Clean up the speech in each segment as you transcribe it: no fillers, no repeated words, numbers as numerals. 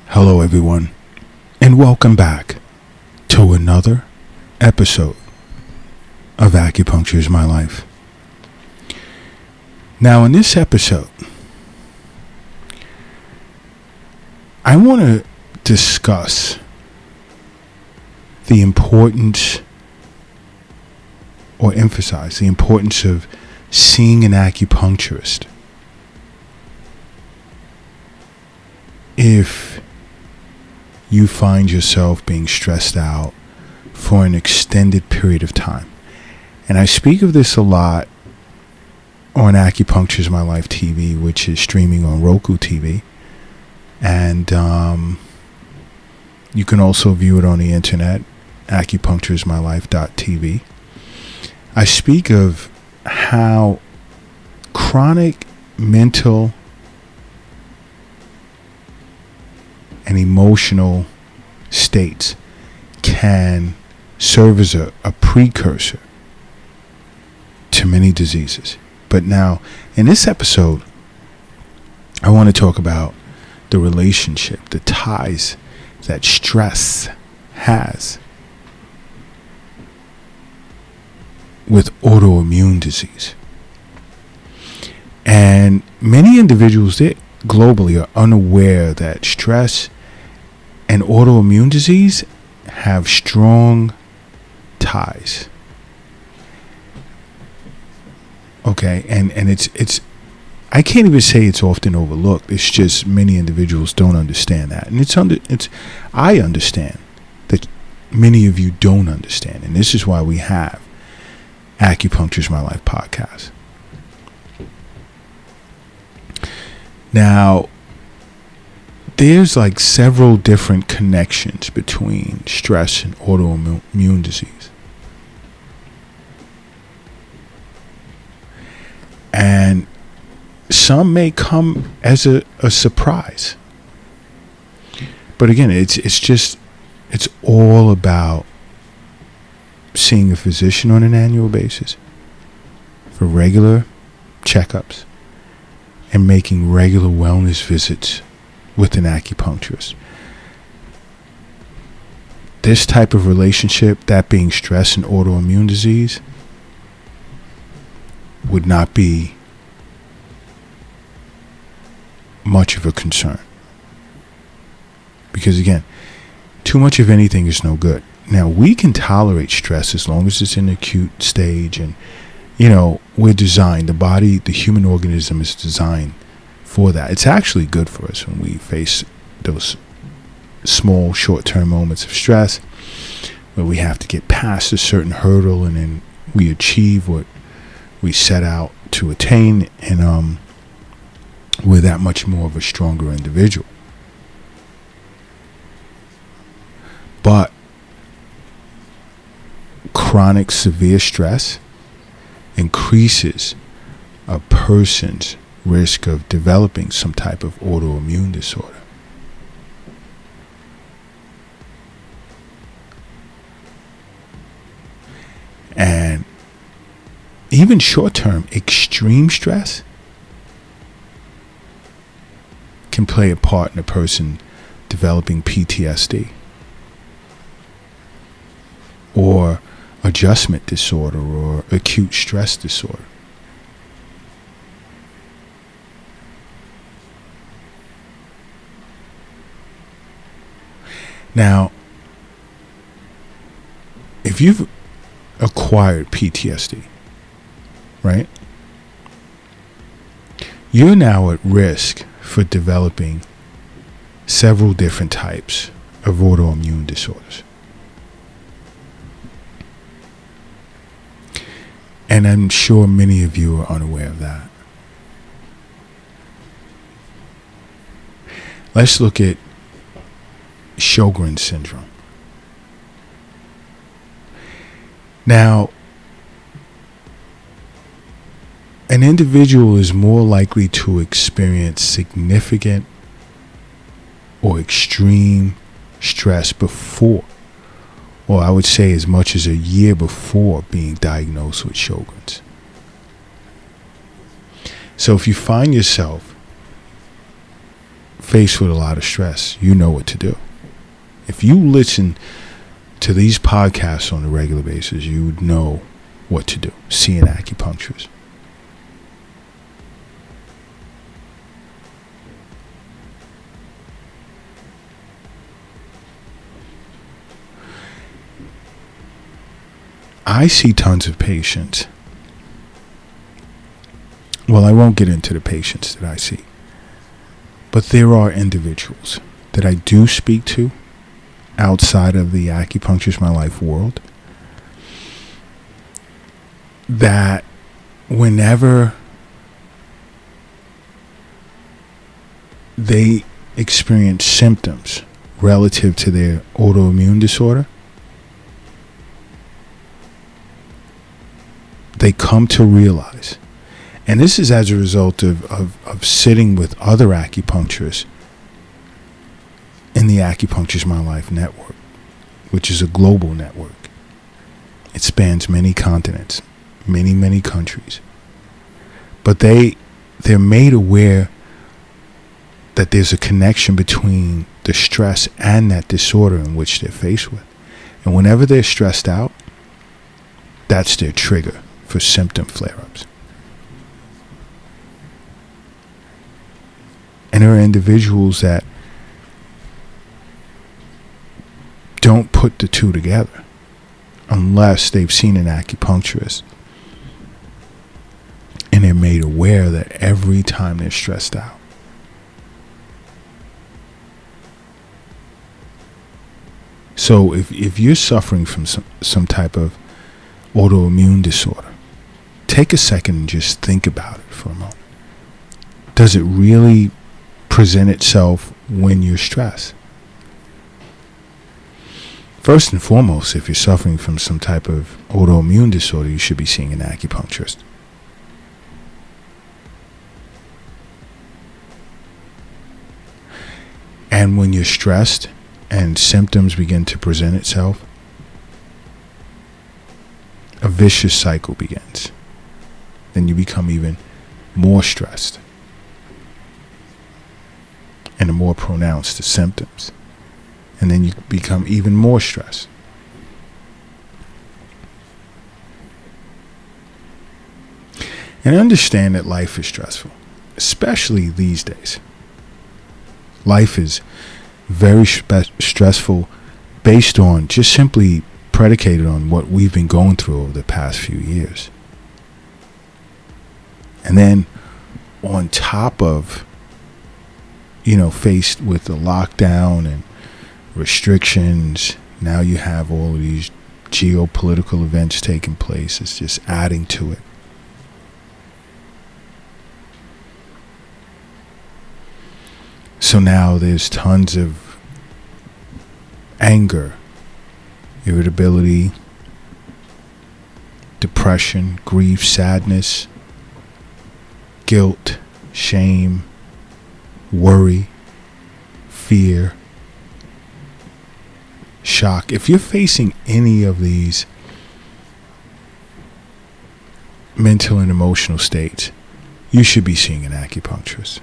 Hello, everyone, and welcome back to another episode of Acupuncture is My Life. Now, in this episode, I want to discuss the importance, or emphasize the importance of seeing an acupuncturist if you find yourself being stressed out for an extended period of time. And I speak of this a lot on Acupuncture is My Life TV, which is streaming on Roku TV. And you can also view it on the internet, acupunctureismylife.tv. I speak of how chronic mental and emotional states can serve as a precursor to many diseases. But now, in this episode, I want to talk about the relationship, the ties that stress has with autoimmune disease. And many individuals globally are unaware that stress and autoimmune disease have strong ties. Okay, and it's I can't even say it's often overlooked. It's just many individuals don't understand that. And I understand that many of you don't understand. And this is why we have Acupuncture is My Life podcast. Now, there's like several different connections between stress and autoimmune disease. And some may come as a surprise. But again, it's all about seeing a physician on an annual basis for regular checkups and making regular wellness visits with an acupuncturist. This type of relationship, that being stress and autoimmune disease, would not be much of a concern. Because again, too much of anything is no good. Now, we can tolerate stress as long as it's in an acute stage, and we're designed, the human organism is designed for that. It's actually good for us when we face those small short-term moments of stress where we have to get past a certain hurdle and then we achieve what we set out to attain, and we're that much more of a stronger individual. But chronic severe stress increases a person's risk of developing some type of autoimmune disorder. And even short-term extreme stress can play a part in a person developing PTSD or adjustment disorder or acute stress disorder. Now, if you've acquired PTSD, right, you're now at risk for developing several different types of autoimmune disorders. And I'm sure many of you are unaware of that. Let's look at Sjogren's syndrome. Now, an individual is more likely to experience significant or extreme stress before, or I would say as much as a year before being diagnosed with Sjogren's. So if you find yourself faced with a lot of stress, you know what to do. If you listen to these podcasts on a regular basis, you would know what to do. See an acupuncturist. I see tons of patients. Well, I won't get into the patients that I see. But there are individuals that I do speak to outside of the Acupuncture's My Life world that whenever they experience symptoms relative to their autoimmune disorder, they come to realize, and this is as a result of sitting with other acupuncturists in the Acupuncture's My Life network, which is a global network. It spans many continents, many countries. But they're made aware that there's a connection between the stress and that disorder in which they're faced with. And whenever they're stressed out, that's their trigger for symptom flare-ups. And there are individuals that don't put the two together unless they've seen an acupuncturist and they're made aware that every time they're stressed out, so if you're suffering from some type of autoimmune disorder, take a second and just think about it for a moment. Does it really present itself when you're stressed? First and foremost, if you're suffering from some type of autoimmune disorder, you should be seeing an acupuncturist. And when you're stressed and symptoms begin to present itself, a vicious cycle begins. Then you become even more stressed. And the more pronounced the symptoms. And then you become even more stressed. And understand that life is stressful, especially these days. Life is very stressful based on just simply predicated on what we've been going through over the past few years. And then on top of, faced with the lockdown and restrictions, now you have all of these geopolitical events taking place. It's just adding to it. So now there's tons of anger, irritability, depression, grief, sadness, guilt, shame, worry, fear, shock. If you're facing any of these mental and emotional states, you should be seeing an acupuncturist.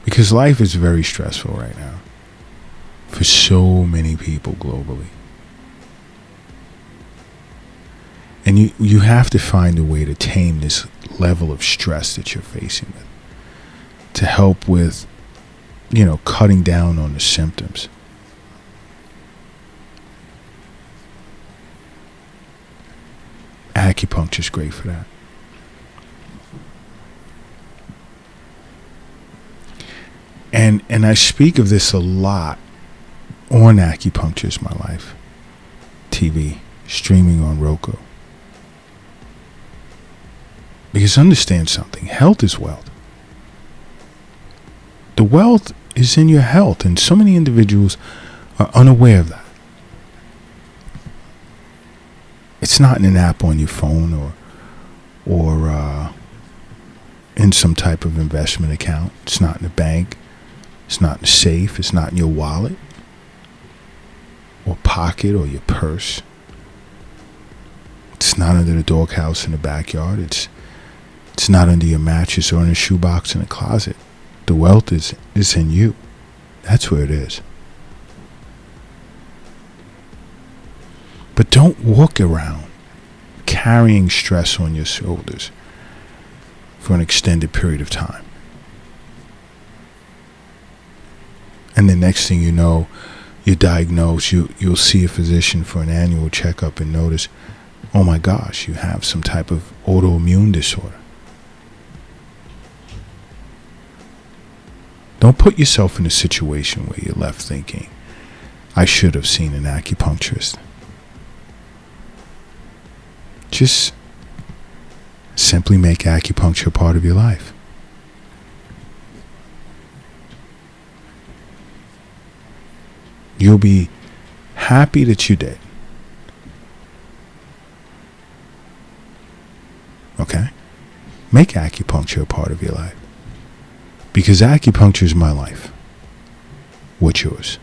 Because life is very stressful right now for so many people globally. And you have to find a way to tame this level of stress that you're facing with, to help with, cutting down on the symptoms. Acupuncture is great for that. And I speak of this a lot on Acupuncture's My Life TV, streaming on Roku. Because understand something, health is wealth. The wealth is in your health, and so many individuals are unaware of that. It's not in an app on your phone or in some type of investment account. It's not in a bank. It's not in a safe. It's not in your wallet or pocket or your purse. It's not under the doghouse in the backyard. It's It's not under your mattress or in a shoebox in a closet. The wealth is in you. That's where it is. But don't walk around carrying stress on your shoulders for an extended period of time. And the next thing you know, you're diagnosed, you'll see a physician for an annual checkup and notice, oh my gosh, you have some type of autoimmune disorder. Don't put yourself in a situation where you're left thinking, I should have seen an acupuncturist. Just simply make acupuncture a part of your life. You'll be happy that you did. Okay? Make acupuncture a part of your life. Because acupuncture is my life. What's yours?